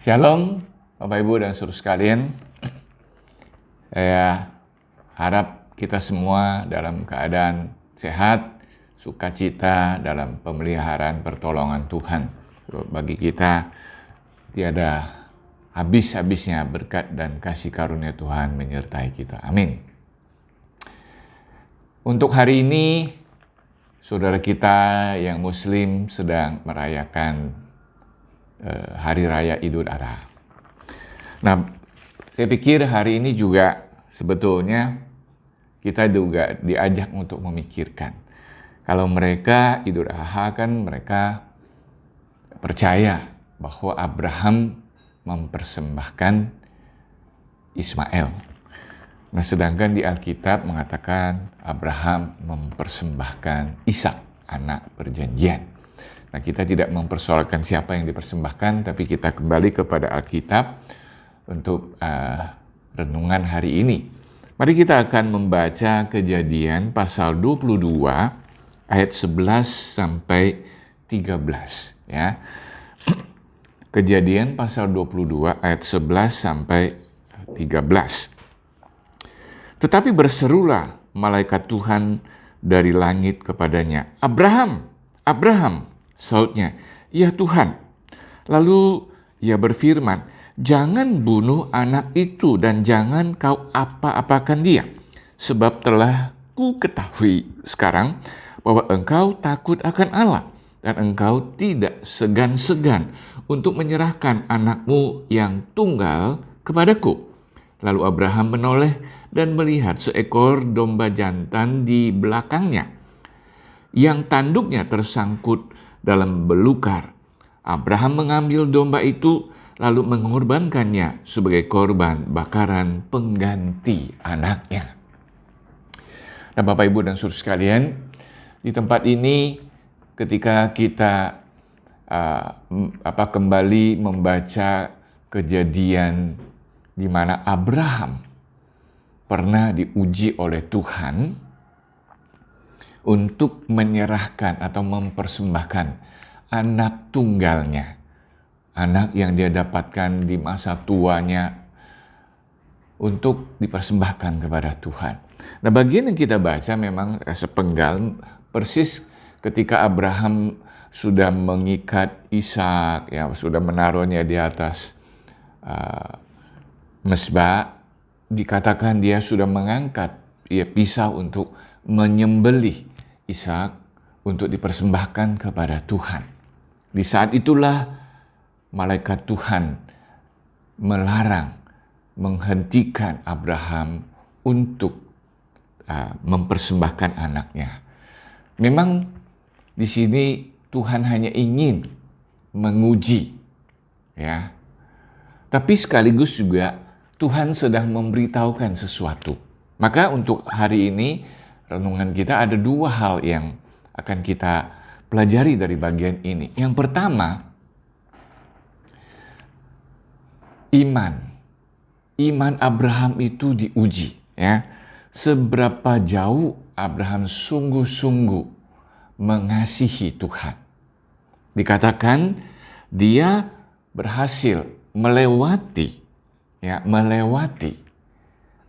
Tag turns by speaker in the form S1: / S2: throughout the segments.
S1: Shalom, Bapak Ibu dan saudara sekalian. Saya harap kita semua dalam keadaan sehat, sukacita dalam pemeliharaan pertolongan Tuhan. Bagi kita tiada habis-habisnya berkat dan kasih karunia Tuhan menyertai kita. Amin. Untuk hari ini, saudara kita yang Muslim sedang merayakan Hari Raya Idul Adha. Nah, saya pikir hari ini juga sebetulnya kita juga diajak untuk memikirkan. Kalau mereka Idul Adha kan mereka percaya bahwa Abraham mempersembahkan Ismail. Nah, sedangkan di Alkitab mengatakan Abraham mempersembahkan Ishak, anak perjanjian. Nah, kita tidak mempersoalkan siapa yang dipersembahkan, tapi kita kembali kepada Alkitab untuk renungan hari ini. Mari kita akan membaca Kejadian pasal 22 ayat 11 sampai 13 ya. Kejadian pasal 22 ayat 11 sampai 13. Tetapi berserulah malaikat Tuhan dari langit kepadanya, "Abraham, Abraham!" Sautnya, "Ya Tuhan." Lalu ia berfirman, "Jangan bunuh anak itu dan jangan kau apa-apakan dia. Sebab telah ku ketahui sekarang bahwa engkau takut akan Allah dan engkau tidak segan-segan untuk menyerahkan anakmu yang tunggal kepadaku." Lalu Abraham menoleh dan melihat seekor domba jantan di belakangnya, yang tanduknya tersangkut dalam belukar. Abraham mengambil domba itu lalu mengorbankannya sebagai korban bakaran pengganti anaknya. Nah, Bapak, Ibu, dan saudara sekalian, di tempat ini ketika kita kembali membaca kejadian di mana Abraham pernah diuji oleh Tuhan untuk menyerahkan atau mempersembahkan anak tunggalnya, anak yang dia dapatkan di masa tuanya untuk dipersembahkan kepada Tuhan. Nah, bagian yang kita baca memang sepenggal persis ketika Abraham sudah mengikat Ishak, ya, sudah menaruhnya di atas mezbah, dikatakan dia sudah mengangkat pisau untuk menyembelih Ishak untuk dipersembahkan kepada Tuhan. Di saat itulah malaikat Tuhan melarang, menghentikan Abraham untuk mempersembahkan anaknya. Memang di sini Tuhan hanya ingin menguji, ya. Tapi sekaligus juga Tuhan sedang memberitahukan sesuatu. Maka untuk hari ini renungan kita ada dua hal yang akan kita pelajari dari bagian ini. Yang pertama, iman Abraham itu diuji, ya. Seberapa jauh Abraham sungguh-sungguh mengasihi Tuhan. Dikatakan dia berhasil melewati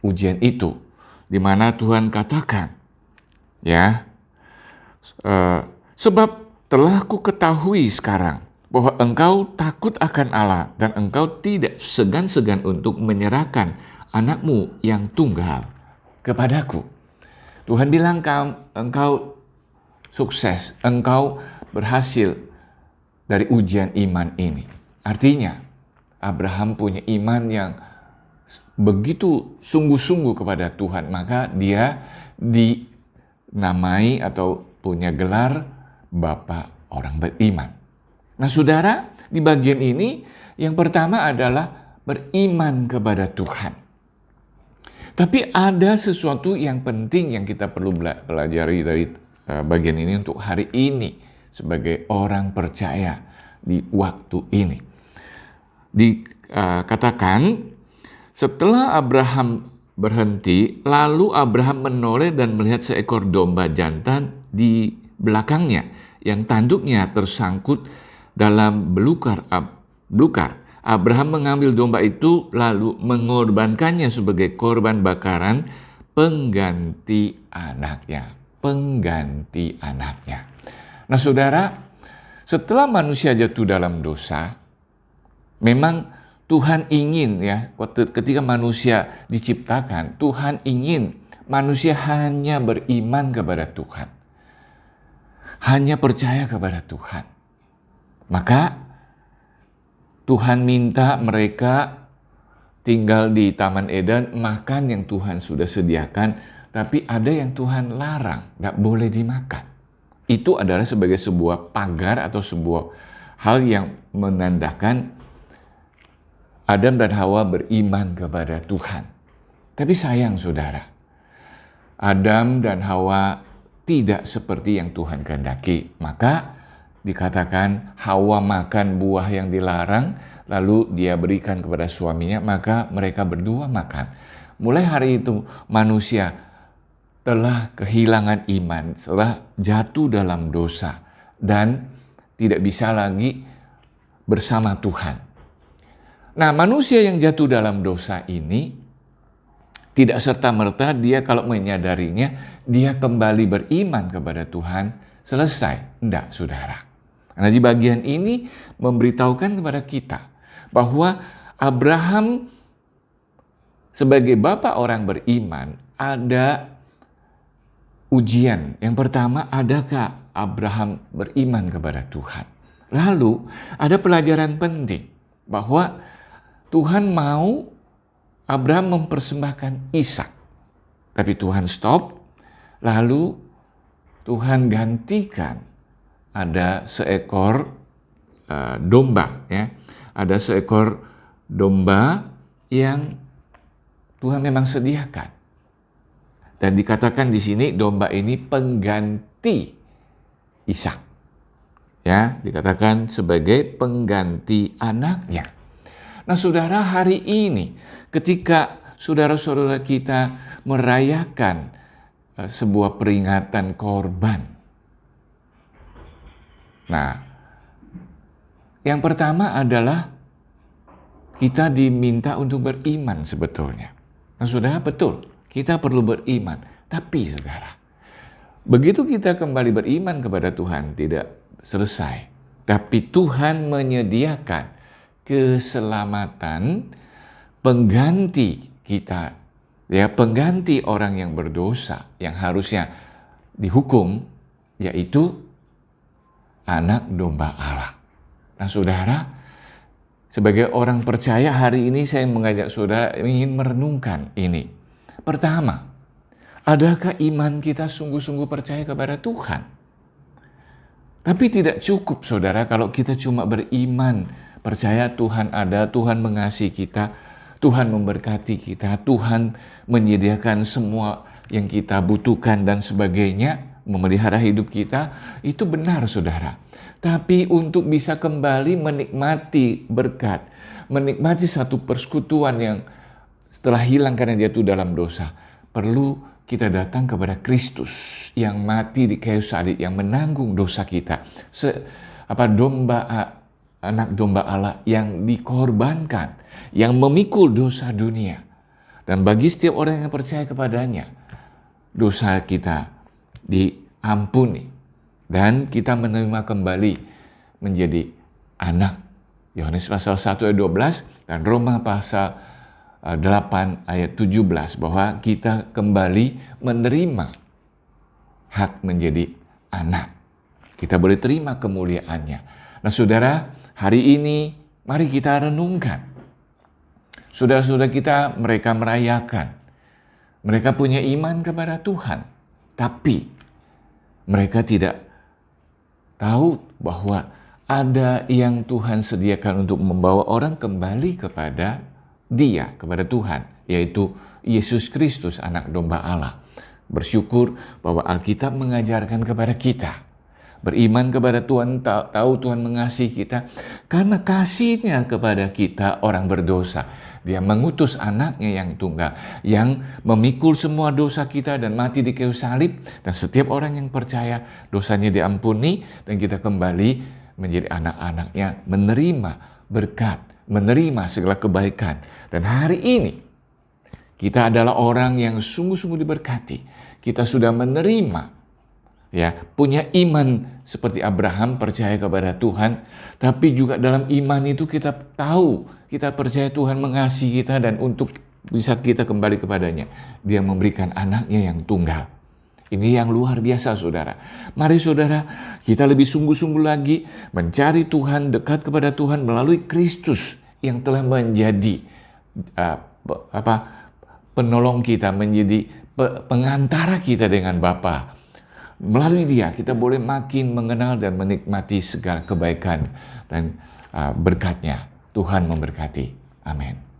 S1: ujian itu, di mana Tuhan katakan, ya, sebab telah ku ketahui sekarang bahwa engkau takut akan Allah dan engkau tidak segan-segan untuk menyerahkan anakmu yang tunggal kepadaku. Tuhan bilang engkau sukses, engkau berhasil dari ujian iman ini. Artinya Abraham punya iman yang begitu sungguh-sungguh kepada Tuhan, maka dia dinamai atau punya gelar Bapa orang beriman. Nah, saudara, di bagian ini yang pertama adalah beriman kepada Tuhan. Tapi ada sesuatu yang penting yang kita perlu pelajari dari bagian ini untuk hari ini sebagai orang percaya di waktu ini. Dikatakan setelah Abraham berhenti, lalu Abraham menoleh dan melihat seekor domba jantan di belakangnya yang tanduknya tersangkut dalam belukar. Abraham mengambil domba itu lalu mengorbankannya sebagai korban bakaran pengganti anaknya. Pengganti anaknya. Nah saudara, setelah manusia jatuh dalam dosa, memang Tuhan ingin ya, ketika manusia diciptakan, Tuhan ingin manusia hanya beriman kepada Tuhan. Hanya percaya kepada Tuhan. Maka Tuhan minta mereka tinggal di Taman Eden, makan yang Tuhan sudah sediakan, tapi ada yang Tuhan larang, nggak boleh dimakan. Itu adalah sebagai sebuah pagar atau sebuah hal yang menandakan Adam dan Hawa beriman kepada Tuhan. Tapi sayang saudara, Adam dan Hawa tidak seperti yang Tuhan kehendaki. Maka dikatakan Hawa makan buah yang dilarang, lalu dia berikan kepada suaminya, maka mereka berdua makan. Mulai hari itu manusia telah kehilangan iman, telah jatuh dalam dosa, dan tidak bisa lagi bersama Tuhan. Nah, manusia yang jatuh dalam dosa ini tidak serta-merta dia kalau menyadarinya, dia kembali beriman kepada Tuhan, selesai. Tidak, saudara. Nah, di bagian ini memberitahukan kepada kita bahwa Abraham sebagai bapa orang beriman ada ujian. Yang pertama, adakah Abraham beriman kepada Tuhan? Lalu ada pelajaran penting bahwa Tuhan mau Abraham mempersembahkan Ishak. Tapi Tuhan stop, lalu Tuhan gantikan ada seekor domba, ya. Ada seekor domba yang Tuhan memang sediakan. Dan dikatakan di sini domba ini pengganti Ishak. Ya, dikatakan sebagai pengganti anaknya. Nah, saudara, hari ini ketika saudara-saudara kita merayakan sebuah peringatan korban. Nah, yang pertama adalah kita diminta untuk beriman sebetulnya. Nah, saudara, betul, kita perlu beriman. Tapi, saudara, begitu kita kembali beriman kepada Tuhan, tidak selesai. Tapi Tuhan menyediakan keselamatan pengganti kita, ya, pengganti orang yang berdosa, yang harusnya dihukum, yaitu anak domba Allah. Nah, saudara, sebagai orang percaya hari ini saya mengajak saudara ingin merenungkan ini. Pertama, adakah iman kita sungguh-sungguh percaya kepada Tuhan? Tapi tidak cukup, saudara, kalau kita cuma beriman, percaya Tuhan ada, Tuhan mengasihi kita, Tuhan memberkati kita, Tuhan menyediakan semua yang kita butuhkan dan sebagainya, memelihara hidup kita, itu benar, saudara. Tapi untuk bisa kembali menikmati berkat, menikmati satu persekutuan yang setelah hilang karena jatuh dalam dosa, perlu kita datang kepada Kristus yang mati di kayu salib, yang menanggung dosa kita. Anak domba Allah yang dikorbankan, yang memikul dosa dunia. Dan bagi setiap orang yang percaya kepadanya, dosa kita diampuni dan kita menerima kembali menjadi anak. Yohanes pasal 1 ayat 12 dan Roma pasal 8 ayat 17 bahwa kita kembali menerima hak menjadi anak. Kita boleh terima kemuliaannya. Nah, saudara, hari ini mari kita renungkan. Saudara-saudara kita, mereka merayakan. Mereka punya iman kepada Tuhan. Tapi mereka tidak tahu bahwa ada yang Tuhan sediakan untuk membawa orang kembali kepada Dia, kepada Tuhan, yaitu Yesus Kristus, anak domba Allah. Bersyukur bahwa Alkitab mengajarkan kepada kita beriman kepada Tuhan, tahu Tuhan mengasihi kita karena kasih-Nya kepada kita orang berdosa. Dia mengutus anaknya yang tunggal, yang memikul semua dosa kita dan mati di kayu salib. Dan setiap orang yang percaya dosanya diampuni dan kita kembali menjadi anak-anaknya, menerima berkat menerima segala kebaikan. Dan hari ini kita adalah orang yang sungguh-sungguh diberkati. Kita sudah menerima, ya, punya iman seperti Abraham percaya kepada Tuhan, tapi juga dalam iman itu kita tahu, kita percaya Tuhan mengasihi kita dan untuk bisa kita kembali kepadanya, Dia memberikan anaknya yang tunggal. Ini yang luar biasa, saudara. Mari saudara, kita lebih sungguh-sungguh lagi mencari Tuhan, dekat kepada Tuhan melalui Kristus yang telah menjadi penolong kita, menjadi pengantara kita dengan Bapa. Melalui Dia kita boleh makin mengenal dan menikmati segala kebaikan dan berkat-Nya. Tuhan memberkati. Amin.